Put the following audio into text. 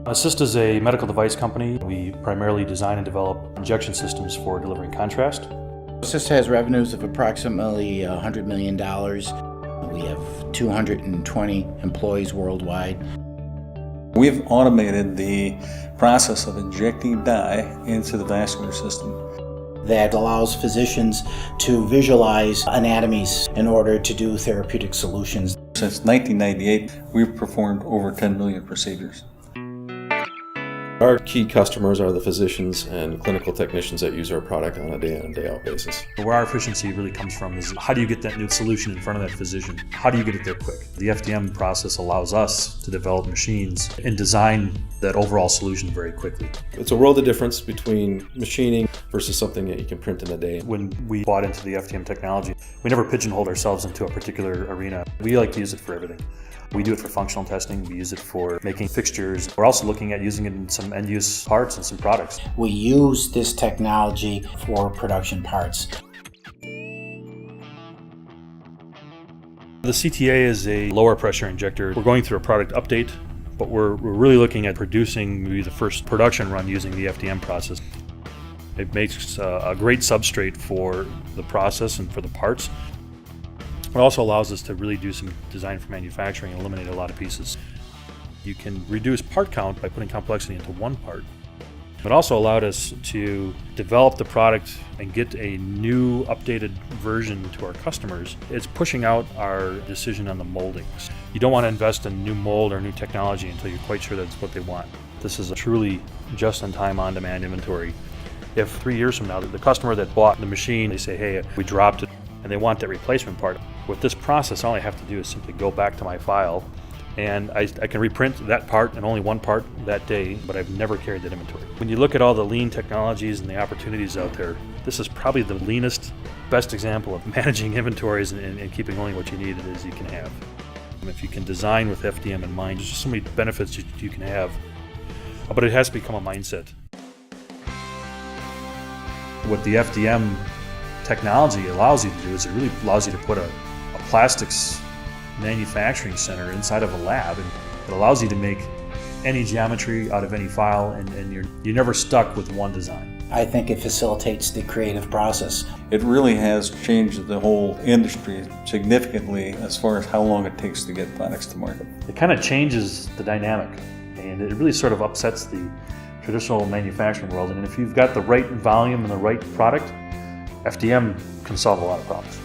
Acist is a medical device company. We primarily design and develop injection systems for delivering contrast. Acist has revenues of approximately $100 million. We have 220 employees worldwide. We've automated the process of injecting dye into the vascular system. That allows physicians to visualize anatomies in order to do therapeutic solutions. Since 1998, we've performed over 10 million procedures. Our key customers are the physicians and clinical technicians that use our product on a day in and day out basis. Where our efficiency really comes from is how do you get that new solution in front of that physician? How do you get it there quick? The FDM process allows us to develop machines and design that overall solution very quickly. It's a world of difference between machining versus something that you can print in a day. When we bought into the FDM technology, we never pigeonholed ourselves into a particular arena. We like to use it for everything. We do it for functional testing, we use it for making fixtures. We're also looking at using it in some end-use parts and some products. We use this technology for production parts. The CTA is a lower pressure injector. We're going through a product update, but we're really looking at producing maybe the first production run using the FDM process. It makes a great substrate for the process and for the parts. It also allows us to really do some design for manufacturing and eliminate a lot of pieces. You can reduce part count by putting complexity into one part. It also allowed us to develop the product and get a new updated version to our customers. It's pushing out our decision on the moldings. You don't want to invest in new mold or new technology until you're quite sure that's what they want. This is a truly just-in-time, on-demand inventory. If 3 years from now, the customer that bought the machine, they say, hey, we dropped it, and they want that replacement part. With this process, all I have to do is simply go back to my file, and I can reprint that part and only one part that day, but I've never carried that inventory. When you look at all the lean technologies and the opportunities out there, this is probably the leanest, best example of managing inventories and keeping only what you need as you can have. If you can design with FDM in mind, there's just so many benefits you can have, but it has to become a mindset. What the FDM technology allows you to do is it really allows you to put a plastics manufacturing center inside of a lab, and it allows you to make any geometry out of any file, and you're never stuck with one design. I think it facilitates the creative process. It really has changed the whole industry significantly as far as how long it takes to get products to market. It kind of changes the dynamic, and it really sort of upsets the traditional manufacturing world. And if you've got the right volume and the right product, FDM can solve a lot of problems.